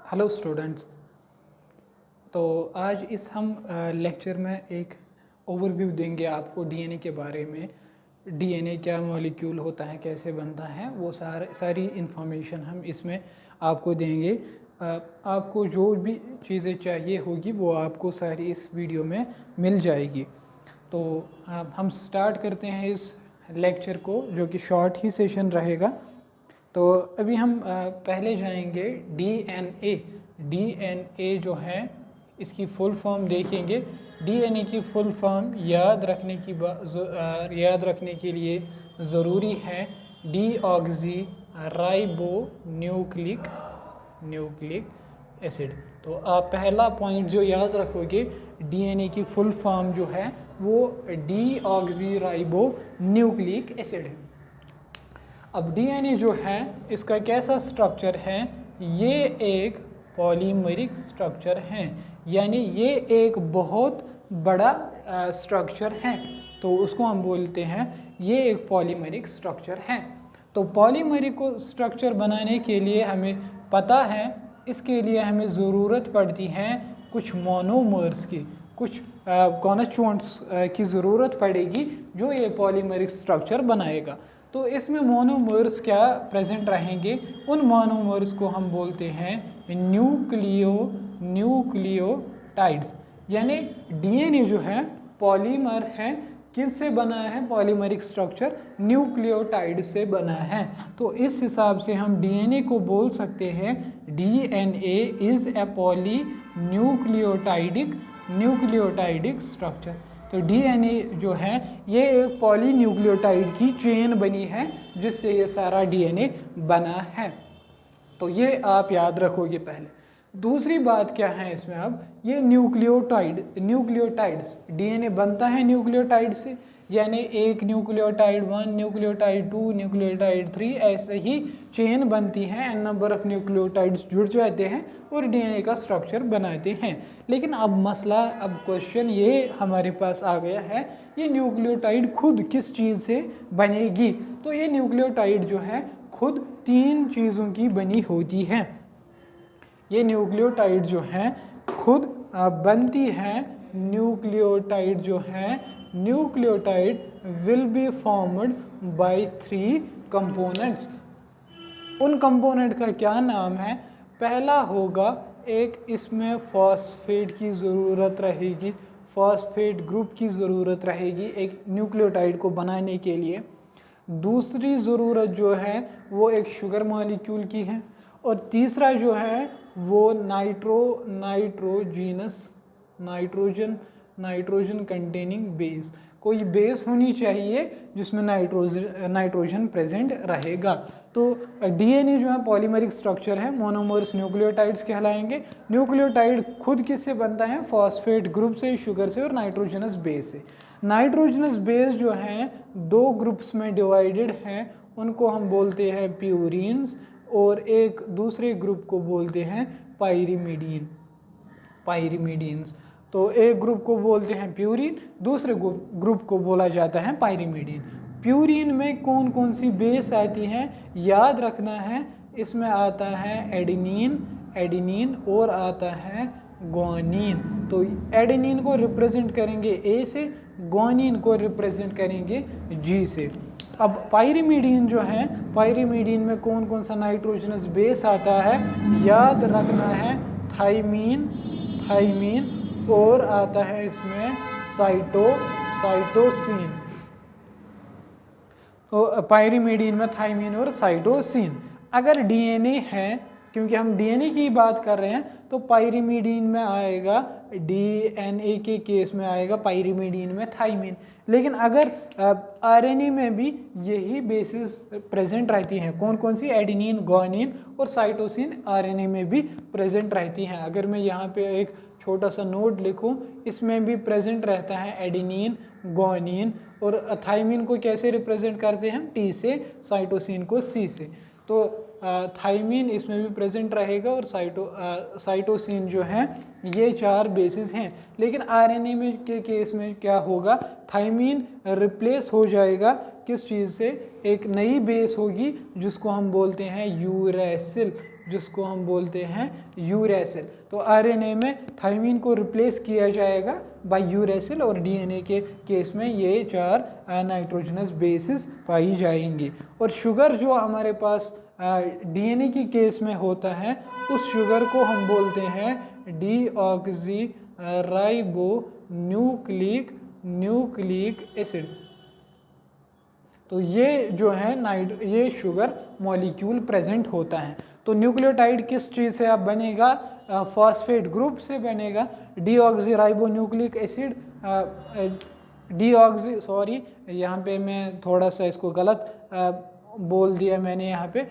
Hello students. तो आज इस हम लेक्चर में एक ओवरव्यू देंगे आपको डीएनए के बारे में। डीएनए क्या मॉलिक्यूल होता है, कैसे बनता है, वो सारी इंफॉर्मेशन हम इसमें आपको देंगे। आपको जो भी चीज़ें चाहिए होगी वो आपको सारी इस वीडियो में मिल जाएगी। तो हम स्टार्ट करते हैं इस लेक्चर को, जो कि शॉर्ट ही सेशन रहेगा। तो अभी हम पहले जाएंगे डीएनए। डीएनए जो है इसकी फुल फॉर्म देखेंगे। डीएनए की फुल फॉर्म याद रखने के लिए ज़रूरी है डीऑक्सी राइबो न्यूक्लिक एसिड। तो आप पहला पॉइंट जो याद रखोगे, डीएनए की फुल फॉर्म जो है वो डीऑक्सी राइबो न्यूक्लिक एसिड है। अब डीएनए जो है इसका कैसा स्ट्रक्चर है, ये एक पॉलीमरिक स्ट्रक्चर है, यानी ये एक बहुत बड़ा स्ट्रक्चर है। तो उसको हम बोलते हैं ये एक पॉलीमरिक स्ट्रक्चर है। तो पॉलीमरिक को स्ट्रक्चर बनाने के लिए हमें पता है, इसके लिए हमें ज़रूरत पड़ती है कुछ मोनोमर्स की, कुछ कॉन्स्टिट्यूएंट्स की ज़रूरत पड़ेगी जो ये पॉलीमरिक स्ट्रक्चर बनाएगा। तो इसमें मोनोमर्स क्या प्रेजेंट रहेंगे, उन मोनोमर्स को हम बोलते हैं न्यूक्लियोटाइड्स। यानी डीएनए जो है पॉलीमर है, किससे बना है, पॉलीमरिक स्ट्रक्चर न्यूक्लियोटाइड से बना है। तो इस हिसाब से हम डीएनए को बोल सकते हैं DNA is a poly nucleotidic structure. तो डीएनए जो है ये एक पॉलीन्यूक्लियोटाइड की चेन बनी है जिससे ये सारा डीएनए बना है। तो ये आप याद रखोगे पहले। दूसरी बात क्या है इसमें, अब ये न्यूक्लियोटाइड्स, डीएनए बनता है न्यूक्लियोटाइड से, यानी एक न्यूक्लियोटाइड 1, न्यूक्लियोटाइड 2, न्यूक्लियोटाइड 3, ऐसे ही चेन बनती है। एन नंबर ऑफ न्यूक्लियोटाइड्स जुड़ जाते हैं और डीएनए का स्ट्रक्चर बनाते हैं। लेकिन अब मसला, अब क्वेश्चन ये हमारे पास आ गया है, ये न्यूक्लियोटाइड खुद किस चीज़ से बनेगी। तो ये न्यूक्लियोटाइड जो है खुद 3 चीज़ों की बनी होती है। ये न्यूक्लियोटाइड जो है खुद बनती है, न्यूक्लियोटाइड जो है, nucleotide will be formed by 3 components. उन कंपोनेंट का क्या नाम है, पहला होगा, एक इसमें फॉस्फेट की ज़रूरत रहेगी, फॉस्फेट ग्रुप की ज़रूरत रहेगी एक न्यूक्लियोटाइड को बनाने के लिए। दूसरी ज़रूरत जो है वो एक शुगर मॉलिक्यूल की है, और तीसरा जो है वो नाइट्रोजन कंटेनिंग बेस, कोई बेस होनी चाहिए जिसमें नाइट्रोजन प्रेजेंट रहेगा। तो डीएनए जो है पॉलीमरिक स्ट्रक्चर है, मोनोमर्स न्यूक्लियोटाइड्स कहलाएंगे। न्यूक्लियोटाइड खुद किससे बनता है, फॉस्फेट ग्रुप से, शुगर से और नाइट्रोजनस बेस से। नाइट्रोजनस बेस जो हैं 2 ग्रुप्स में डिवाइडेड हैं, उनको हम बोलते हैं प्यूरिन्स, और एक दूसरे ग्रुप को बोलते हैं पायरिमिडीन्स। तो एक ग्रुप को बोलते हैं प्यूरिन, दूसरे ग्रुप को बोला जाता है पायरिमिडीन। प्यूरिन में कौन कौन सी बेस आती हैं याद रखना है, इसमें आता है एडेनिन और आता है ग्वानिन। तो एडेनिन को रिप्रेजेंट करेंगे ए से, ग्वानिन को रिप्रेजेंट करेंगे जी से। अब पायरिमिडीन जो है, पायरिमिडीन में कौन कौन सा नाइट्रोजनस बेस आता है याद रखना है, थाइमीन और आता है इसमें साइटोसिन। तो पायरिमिडीन में थाइमीन और साइटोसिन। अगर डीएनए है, क्योंकि हम डीएनए की बात कर रहे हैं, तो पायरिमिडीन में आएगा, डीएनए के केस में आएगा पायरिमिडीन में थाइमीन। लेकिन अगर आरएनए में भी यही बेसिस प्रेजेंट रहती हैं, कौन कौन सी, एडेनिन, ग्वानिन और साइटोसिन आरएनए में भी प्रेजेंट रहती हैं। अगर मैं यहाँ पे एक छोटा सा नोट लिखूं, इसमें भी प्रेजेंट रहता है एडेनिन, ग्वानिन, और थाइमीन को कैसे रिप्रेजेंट करते हैं, टी से, साइटोसिन को सी से। तो थाइमीन इसमें भी प्रेजेंट रहेगा, और साइटोसिन जो है, ये 4 बेसिस हैं। लेकिन आरएनए में के केस में क्या होगा, थाइमीन रिप्लेस हो जाएगा किस चीज़ से, एक नई बेस होगी जिसको हम बोलते हैं यूरेसिल। जिसको हम बोलते हैं यूरेसिल। तो आरएनए में थायमीन को रिप्लेस किया जाएगा बाय यूरेसिल और डीएनए के केस में ये 4 नाइट्रोजनस बेसिस पाई जाएंगी। और शुगर जो हमारे पास डीएनए के केस में होता है उस शुगर को हम बोलते हैं डीऑक्सी राइबो न्यूक्लिक एसिड। तो ये जो है ये शुगर मॉलिक्यूल प्रेजेंट होता है। तो न्यूक्लियोटाइड किस चीज़ से आप बनेगा, फॉस्फेट ग्रुप से बनेगा, डीऑक्सी राइबो न्यूक्लिक एसिड, यहाँ पे मैं थोड़ा सा इसको गलत बोल दिया मैंने यहाँ पे।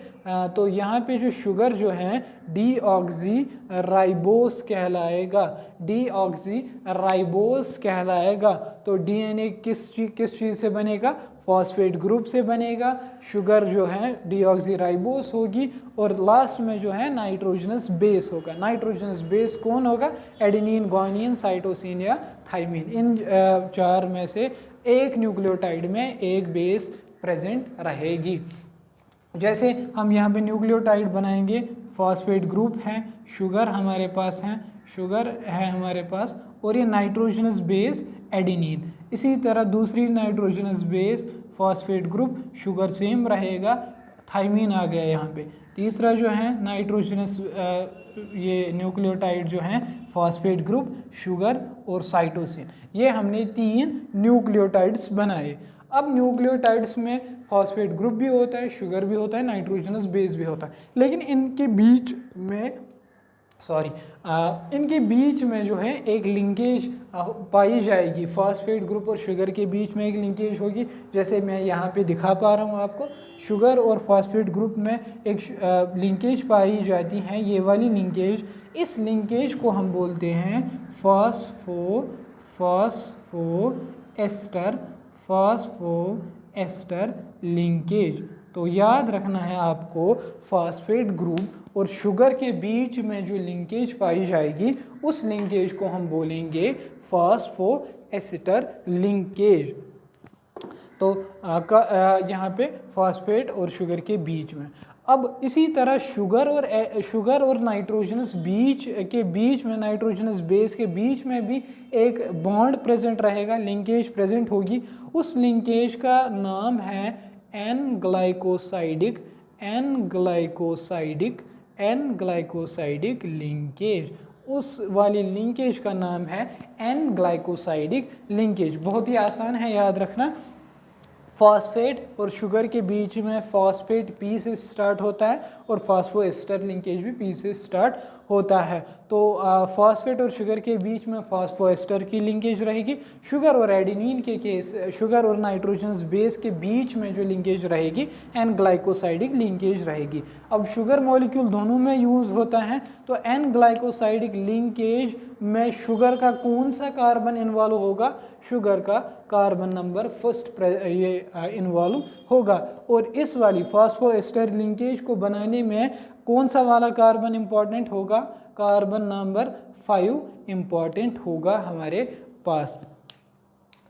तो यहाँ पे जो शुगर जो है डीऑक्सी राइबोस कहलाएगा, डीऑक्सी राइबोस कहलाएगा। तो डीएनए किस चीज़ से बनेगा, फॉस्फेट ग्रुप से बनेगा, शुगर जो है डीऑक्सी राइबोस होगी और लास्ट में जो है नाइट्रोजनस बेस होगा। नाइट्रोजनस बेस कौन होगा, एडेनिन, ग्वानिन, साइटोसिन या थाइमिन। इन 4 में से एक न्यूक्लियोटाइड में एक बेस प्रेजेंट रहेगी। जैसे हम यहाँ पे न्यूक्लियोटाइड बनाएंगे, फॉस्फेट ग्रुप है, शुगर हमारे पास है, शुगर है हमारे पास, और ये नाइट्रोजनस बेस एडेनिन। इसी तरह दूसरी nitrogenous base phosphate group, sugar same रहेगा, थाइमिन आ गया यहाँ पे। तीसरा जो है नाइट्रोजनस ये न्यूक्लियोटाइड जो है फॉस्फेट ग्रुप, शुगर और साइटोसिन। ये हमने 3 न्यूक्लियोटाइड्स बनाए। अब न्यूक्लियोटाइड्स में फॉस्फेट ग्रुप भी होता है, शुगर भी होता है, नाइट्रोजनस बेस भी होता है, लेकिन इनके बीच में जो है एक लिंकेज पाई जाएगी। फॉस्फेट ग्रुप और शुगर के बीच में एक लिंकेज होगी, जैसे मैं यहाँ पे दिखा पा रहा हूँ आपको। शुगर और फॉस्फेट ग्रुप में एक लिंकेज पाई जाती है, ये वाली लिंकेज। इस लिंकेज को हम बोलते हैं फॉस्फोएस्टर लिंकेज। तो याद रखना है आपको, फॉस्फेट ग्रुप और शुगर के बीच में जो लिंकेज पाई जाएगी उस लिंकेज को हम बोलेंगे फॉस्फोएस्टर लिंकेज। तो यहाँ पे फॉस्फेट और शुगर के बीच में। अब इसी तरह शुगर और नाइट्रोजनस में नाइट्रोजनस बेस के बीच में भी एक बॉन्ड प्रेजेंट रहेगा, लिंकेज प्रेजेंट होगी। उस लिंकेज का नाम है एन ग्लाइकोसाइडिक लिंकेज। उस वाली लिंकेज का नाम है एन ग्लाइकोसाइडिक लिंकेज। बहुत ही आसान है याद रखना। फॉस्फेट और शुगर के बीच में फॉस्फेट पी से स्टार्ट होता है और फॉस्फोएस्टर लिंकेज भी पी से स्टार्ट होता है। तो फॉस्फेट और शुगर के बीच में फॉस्फोएस्टर की लिंकेज रहेगी। शुगर और एडेनिन के केस, शुगर और नाइट्रोजनस बेस के बीच में जो लिंकेज रहेगी एन ग्लाइकोसाइडिक लिंकेज रहेगी। अब शुगर मॉलिक्यूल दोनों में यूज़ होता है, तो एन ग्लाइकोसाइडिक लिंकेज में शुगर का कौन सा कार्बन इन्वॉल्व होगा, शुगर का कार्बन नंबर फर्स्ट ये इन्वॉल्व होगा। और इस वाली फॉस्फोएस्टर लिंकेज को बनाने में कौन सा वाला कार्बन इंपॉर्टेंट होगा, कार्बन नंबर 5 इंपॉर्टेंट होगा हमारे पास।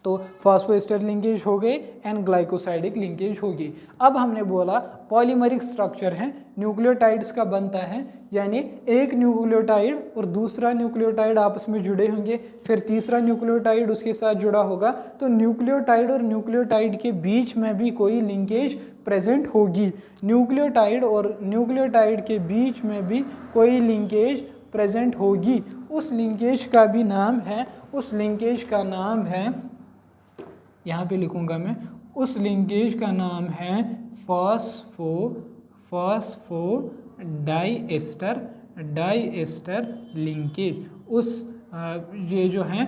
तो फॉस्फोएस्टर लिंकेज हो गए, एन ग्लाइकोसाइडिक लिंकेज होगी। अब हमने बोला पॉलीमरिक स्ट्रक्चर है, न्यूक्लियोटाइड्स का बनता है, यानी एक न्यूक्लियोटाइड और दूसरा न्यूक्लियोटाइड आपस में जुड़े होंगे, फिर तीसरा न्यूक्लियोटाइड उसके साथ जुड़ा होगा। तो न्यूक्लियोटाइड और न्यूक्लियोटाइड के बीच में भी कोई लिंकेज प्रेजेंट होगी। न्यूक्लियोटाइड और न्यूक्लियोटाइड के बीच में भी कोई लिंकेज प्रेजेंट होगी। उस लिंकेज का भी नाम है, उस लिंकेज का नाम है, यहाँ पे लिखूंगा मैं, उस लिंकेज का नाम है डाइएस्टर लिंकेज। उस ये जो है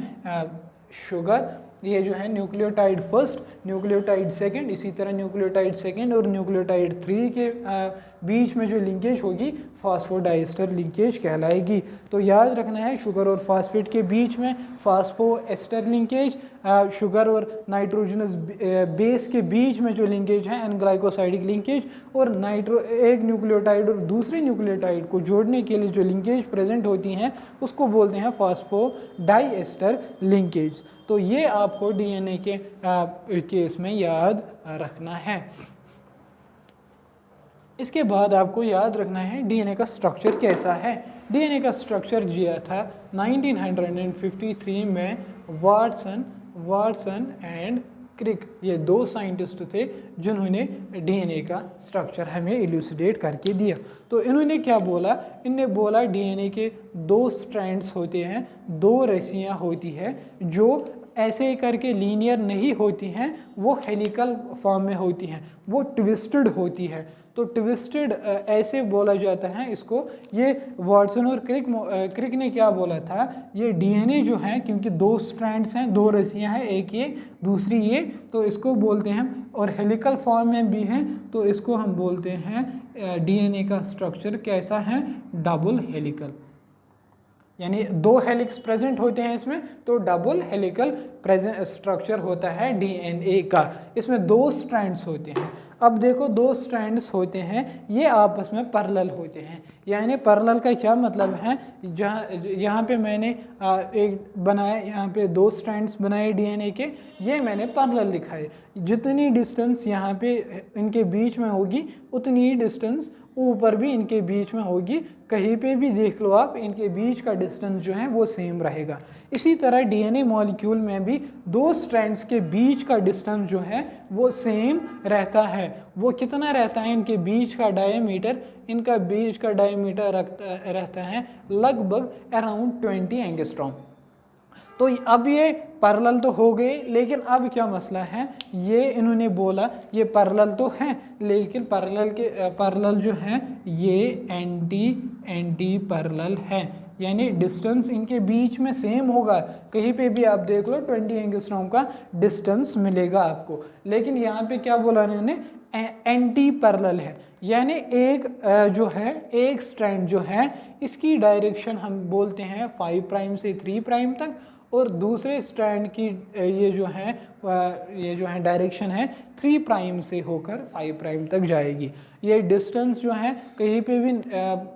शुगर, ये जो है न्यूक्लियोटाइड फर्स्ट, न्यूक्लियोटाइड सेकंड, इसी तरह न्यूक्लियोटाइड सेकंड और न्यूक्लियोटाइड 3 के बीच में जो लिंकेज होगी फॉस्फोडाइएस्टर लिंकेज कहलाएगी। तो याद रखना है, शुगर और फॉस्फेट के बीच में फॉस्फोएस्टर लिंकेज, शुगर और नाइट्रोजनस बेस के बीच में जो लिंकेज है एन ग्लाइकोसाइडिक लिंकेज, और एक न्यूक्लियोटाइड और दूसरे न्यूक्लियोटाइड को जोड़ने के लिए जो लिंकेज प्रेजेंट होती हैं उसको बोलते हैं फॉस्फोडाइएस्टर लिंकेज। तो ये आपको डीएनए के केस में याद रखना है। इसके बाद आपको याद रखना है डीएनए का स्ट्रक्चर कैसा है। डीएनए का स्ट्रक्चर दिया था 1953 में वाटसन एंड क्रिक, ये दो साइंटिस्ट थे जिन्होंने डीएनए का स्ट्रक्चर हमें इल्यूसिडेट करके दिया। तो इन्होंने क्या बोला, इन्होंने बोला डीएनए के दो स्ट्रैंड्स होते हैं, दो रस्सियाँ होती है जो ऐसे करके लीनियर नहीं होती हैं, वो हेलिकल फॉर्म में होती हैं, वो ट्विस्टेड होती है। तो ट्विस्टेड ऐसे बोला जाता है इसको। ये वाटसन और क्रिक ने क्या बोला था, ये डीएनए जो है, क्योंकि दो स्ट्रैंड्स हैं, दो रस्सियां हैं, एक ये दूसरी ये, तो इसको बोलते हैं, और हेलिकल फॉर्म में भी हैं, तो इसको हम बोलते हैं डीएनए का स्ट्रक्चर कैसा है, डबल हेलिकल, यानी दो हेलिक्स प्रेजेंट होते हैं इसमें, तो डबल हेलिकल प्रेजेंट स्ट्रक्चर होता है डीएनए का। इसमें दो स्ट्रैंड्स होते हैं। अब देखो दो स्ट्रैंड्स होते हैं, ये आपस में पैरेलल होते हैं। यानी पैरेलल का क्या मतलब है, जहाँ यहाँ पे मैंने एक बनाया, यहाँ पे दो स्ट्रैंड्स बनाए डीएनए के, ये मैंने पैरेलल लिखा है। जितनी डिस्टेंस यहाँ पे इनके बीच में होगी उतनी ही डिस्टेंस ऊपर भी इनके बीच में होगी। कहीं पे भी देख लो आप, इनके बीच का डिस्टेंस जो है वो सेम रहेगा। इसी तरह डीएनए मॉलिक्यूल में भी दो स्ट्रैंड्स के बीच का डिस्टेंस जो है वो सेम रहता है। वो कितना रहता है, इनके बीच का डायमीटर, इनका बीच का डायमीटर रहता है लगभग अराउंड 20 एंगस्ट्रॉम। तो अब ये पैरेलल तो हो गए, लेकिन अब क्या मसला है, ये इन्होंने बोला ये पैरेलल तो हैं, लेकिन पैरेलल जो हैं ये एंटी पैरेलल है, यानी डिस्टेंस इनके बीच में सेम होगा। कहीं पे भी आप देख लो 20 एंगस्ट्रॉम का डिस्टेंस मिलेगा आपको, लेकिन यहाँ पे क्या बोला इन्होंने, एंटी पैरेलल है। यानी एक जो है, एक स्ट्रैंड जो है इसकी डायरेक्शन हम बोलते हैं 5 प्राइम से 3 प्राइम तक, और दूसरे स्ट्रैंड की ये जो है डायरेक्शन है 3 प्राइम से होकर 5 प्राइम तक जाएगी। ये डिस्टेंस जो है कहीं पे भी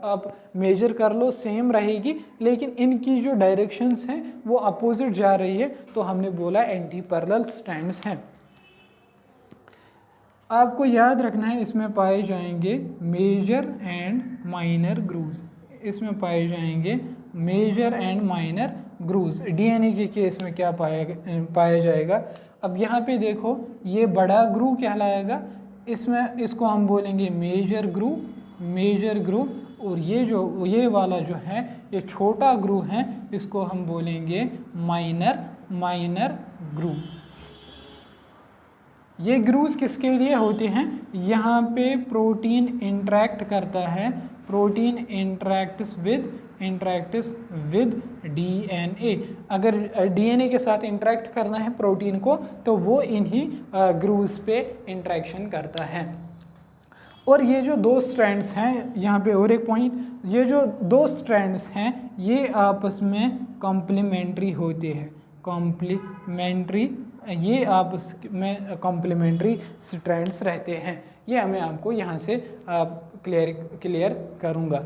आप मेजर कर लो सेम रहेगी, लेकिन इनकी जो डायरेक्शंस हैं वो अपोजिट जा रही है, तो हमने बोला एंटी पैरेलल स्ट्रैंड्स हैं। आपको याद रखना है इसमें पाए जाएंगे मेजर एंड माइनर ग्रूव्स, इसमें पाए जाएंगे major and minor grooves. DNA के केस में क्या पाया जाएगा, अब यहाँ पे देखो ये बड़ा ग्रूव कहलाएगा, इसमें इसको हम बोलेंगे मेजर ग्रूव, और ये वाला जो है ये छोटा ग्रूव है, इसको हम बोलेंगे माइनर ग्रूव। ये ग्रूव्स किसके लिए होते हैं, यहाँ पे प्रोटीन इंटरेक्ट करता है, प्रोटीन इंटरेक्ट्स विद डीएनए। अगर डीएनए के साथ इंटरेक्ट करना है प्रोटीन को, तो वो इन्हीं ग्रूव्स पे इंटरेक्शन करता है। और ये जो दो स्ट्रैंड्स हैं, यहाँ पे और एक पॉइंट, ये जो दो स्ट्रैंड्स हैं ये आपस में कॉम्प्लीमेंट्री होते हैं, ये आपस में कॉम्प्लीमेंट्री स्ट्रैंड्स रहते हैं। ये मैं आपको यहाँ से क्लियर करूँगा।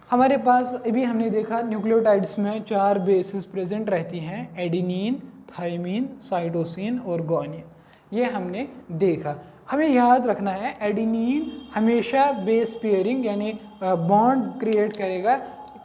हमारे पास अभी हमने देखा न्यूक्लियोटाइड्स में 4 बेसेस प्रेजेंट रहती हैं, एडेनिन, थाइमिन, साइटोसिन और गुआनिन। ये हमने देखा। हमें याद रखना है एडेनिन हमेशा बेस पेयरिंग यानी बॉन्ड क्रिएट करेगा,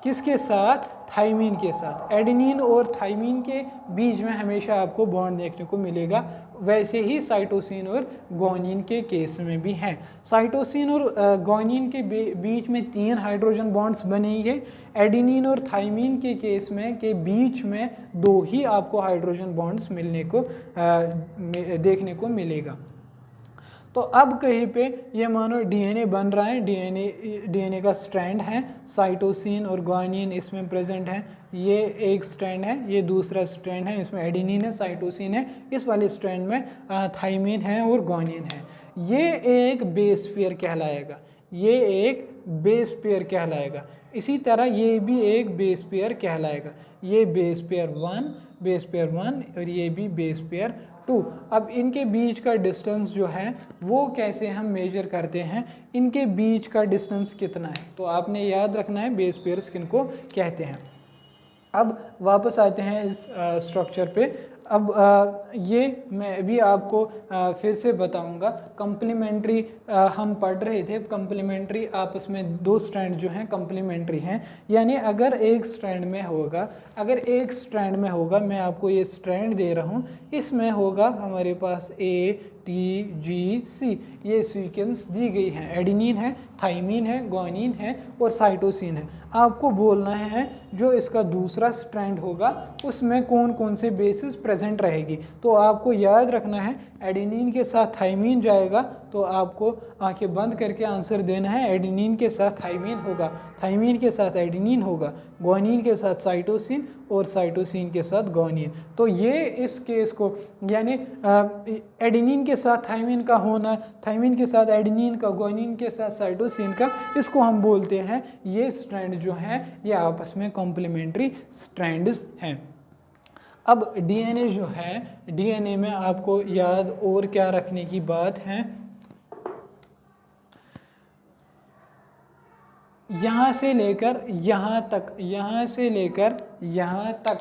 किसके साथ, थाइमिन के साथ। एडेनिन और थाइमिन के बीच में हमेशा आपको बॉन्ड देखने को मिलेगा। वैसे ही साइटोसिन और गुआनिन के केस में भी है। साइटोसिन और गुआनिन के बीच में 3 हाइड्रोजन बॉन्ड्स बनेंगे। एडेनिन और थाइमिन के केस में के बीच में 2 ही आपको हाइड्रोजन बॉन्ड्स मिलने को देखने को मिलेगा। तो अब कहीं पे ये मानो डीएनए बन रहा है, डीएनए का स्ट्रैंड है, साइटोसिन और गुआनिन इसमें प्रेजेंट है। ये एक स्ट्रैंड है, ये दूसरा स्ट्रैंड है, इसमें एडेनिन है, साइटोसिन है, इस वाले स्ट्रैंड में थाइमिन है और गुआनिन है। ये एक बेस पेयर कहलाएगा, इसी तरह ये भी एक बेस पेयर कहलाएगा। ये बेस पेयर 1 और ये भी बेस पेयर 2। अब इनके बीच का डिस्टेंस जो है वो कैसे हम मेजर करते हैं, इनके बीच का डिस्टेंस कितना है, तो आपने याद रखना है बेस पेयर्स किनको कहते हैं। अब वापस आते हैं इस स्ट्रक्चर पे। अब ये मैं अभी आपको फिर से बताऊंगा। कंप्लीमेंट्री हम पढ़ रहे थे, कंप्लीमेंट्री आपस में दो स्ट्रैंड जो हैं कंप्लीमेंट्री हैं, यानी अगर एक स्ट्रैंड में होगा, मैं आपको ये स्ट्रैंड दे रहा हूँ, इसमें होगा हमारे पास ATGC, ये सीक्वेंस दी गई है, एडेनिन है, थाइमीन है, ग्वानिन है और साइटोसिन है। आपको बोलना है जो इसका दूसरा स्ट्रैंड होगा उसमें कौन कौन से बेसिस प्रेजेंट रहेगी। तो आपको याद रखना है एडेनिन के साथ थाइमीन जाएगा, तो आपको आंखें बंद करके आंसर देना है, एडेनिन के साथ थाइमीन होगा, थाइमीन के साथ एडेनिन होगा, ग्वानिन के साथ साइटोसिन और साइटोसिन के साथ ग्वानिन। तो ये इस केस को यानी एडेनिन के साथ थाइमीन का होना, थाइमीन के साथ एडेनिन का, ग्वानिन के साथ साइटोसिन का, इसको हम बोलते हैं ये स्ट्रैंड जो हैं ये आपस में कॉम्प्लीमेंट्री स्ट्रैंड्स हैं। अब डीएनए जो है, डीएनए में आपको याद और क्या रखने की बात है, यहाँ से लेकर यहाँ तक, यहाँ से लेकर यहाँ तक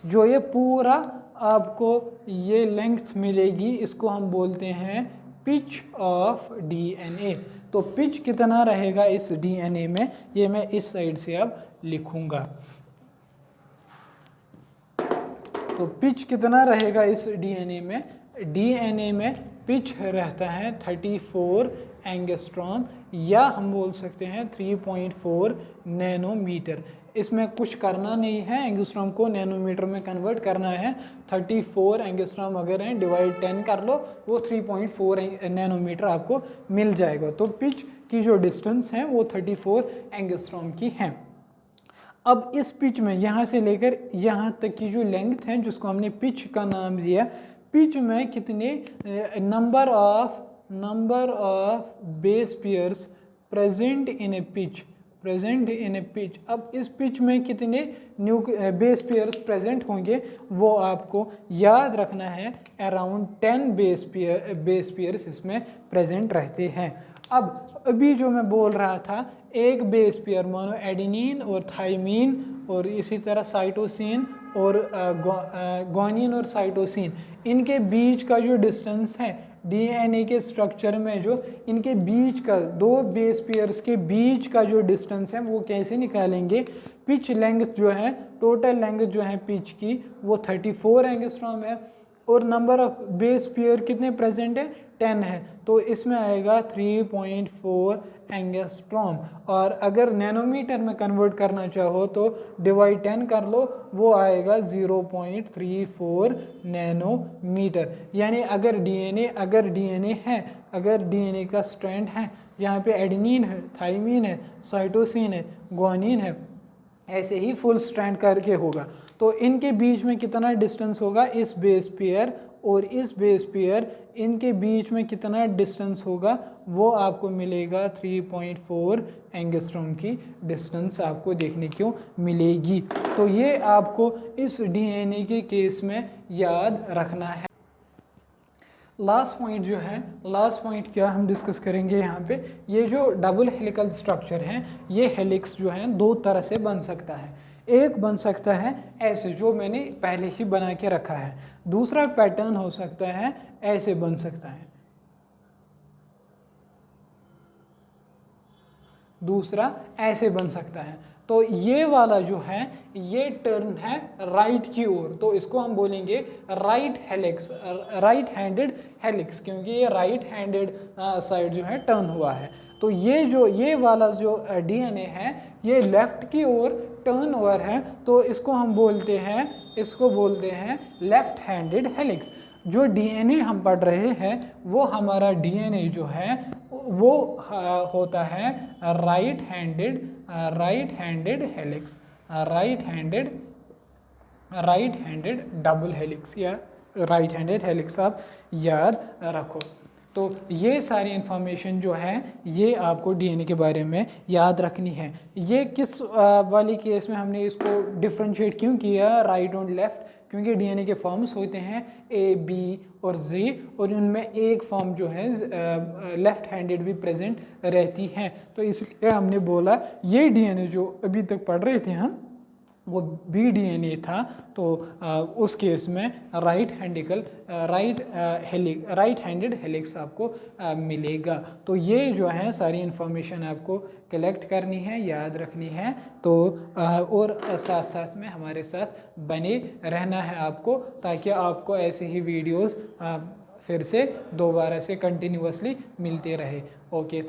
जो ये पूरा आपको ये लेंथ मिलेगी, इसको हम बोलते हैं पिच ऑफ डीएनए। तो पिच कितना रहेगा इस डीएनए में, ये मैं इस साइड से अब लिखूंगा। तो पिच कितना रहेगा इस डीएनए में, डीएनए में पिच रहता है 34 एंगस्ट्रॉम, या हम बोल सकते हैं 3.4 नैनोमीटर। इसमें कुछ करना नहीं है, एंगस्ट्रॉम को नैनोमीटर में कन्वर्ट करना है। 34 एंगस्ट्रॉम अगर है डिवाइड 10 कर लो, वो 3.4 नैनोमीटर आपको मिल जाएगा। तो पिच की जो डिस्टेंस है वो 34 एंगस्ट्रॉम की है। अब इस पिच में यहाँ से लेकर यहाँ तक की जो लेंथ है जिसको हमने पिच का नाम दिया, पिच में कितने number of base pairs present in A pitch, अब इस पिच में कितने बेस पेयर्स प्रेजेंट होंगे वो आपको याद रखना है। अराउंड 10 बेस पेयर्स इसमें प्रेजेंट रहते हैं। अब अभी जो मैं बोल रहा था, एक बेस पेयर मानो एडेनिन और थाइमीन और इसी तरह साइटोसिन और ग्वानिन और साइटोसिन, इनके बीच का जो डिस्टेंस है डीएनए के स्ट्रक्चर में, जो इनके बीच का दो बेस पेयर्स के बीच का जो डिस्टेंस है वो कैसे निकालेंगे। पिच लेंथ जो है, टोटल लेंथ जो है पिच की वो 34 एंगस्ट्रॉम है और नंबर ऑफ बेस पेयर कितने प्रेजेंट है 10 है, तो इसमें आएगा 3.4 एंगस्ट्रॉम। और अगर नैनोमीटर में कन्वर्ट करना चाहो तो डिवाइड 10 कर लो, वो आएगा 0.34 नैनोमीटर। यानी अगर डीएनए का स्ट्रैंड है, यहाँ पे एडेनिन है, थाइमीन है, साइटोसिन है, ग्वानिन है, ऐसे ही फुल स्ट्रैंड करके होगा, तो इनके बीच में कितना डिस्टेंस होगा, इस बेस पेयर और इस बेस पेयर, इनके बीच में कितना डिस्टेंस होगा वो आपको मिलेगा 3.4 एंगस्ट्रॉम की डिस्टेंस आपको देखने को मिलेगी। तो ये आपको इस डीएनए के केस में याद रखना है। लास्ट पॉइंट जो है, लास्ट पॉइंट क्या हम डिस्कस करेंगे यहाँ पे, ये जो डबल हेलिकल स्ट्रक्चर है, ये हेलिक्स जो है दो तरह से बन सकता है। एक बन सकता है ऐसे जो मैंने पहले ही बना के रखा है, दूसरा पैटर्न हो सकता है ऐसे बन सकता है, दूसरा ऐसे बन सकता है। तो ये वाला जो है ये टर्न है राइट की ओर, तो इसको हम बोलेंगे right helix, right handed helix, क्योंकि ये राइट हैंडेड साइड जो है टर्न हुआ है। तो ये वाला जो डीएनए है ये लेफ्ट की ओर टर्न ओवर है, तो इसको हम बोलते हैं लेफ्ट हैंडेड हेलिक्स। जो डीएनए हम पढ़ रहे हैं वो हमारा डीएनए जो है वो होता है right handed helix, right handed double helix या राइट हैंडेड हेलिक्स आप याद रखो। तो ये सारी इंफॉर्मेशन जो है ये आपको डीएनए के बारे में याद रखनी है। ये किस वाली केस में हमने इसको डिफ्रेंशिएट क्यों किया राइट और लेफ्ट, क्योंकि डीएनए के फॉर्म्स होते हैं ए, बी और जी, और उनमें एक फॉर्म जो है लेफ्ट हैंडेड भी प्रेजेंट रहती है। तो इसलिए हमने बोला ये डीएनए जो अभी तक पढ़ रहे थे हम, वो बी डीएनए था तो उस केस में राइट हैंडेड हेलिक्स आपको मिलेगा। तो ये जो है सारी इन्फॉर्मेशन आपको कलेक्ट करनी है, याद रखनी है। तो और साथ साथ में हमारे साथ बने रहना है आपको, ताकि आपको ऐसे ही वीडियोस फिर से दोबारा से कंटिन्यूअसली मिलते रहे। ओके।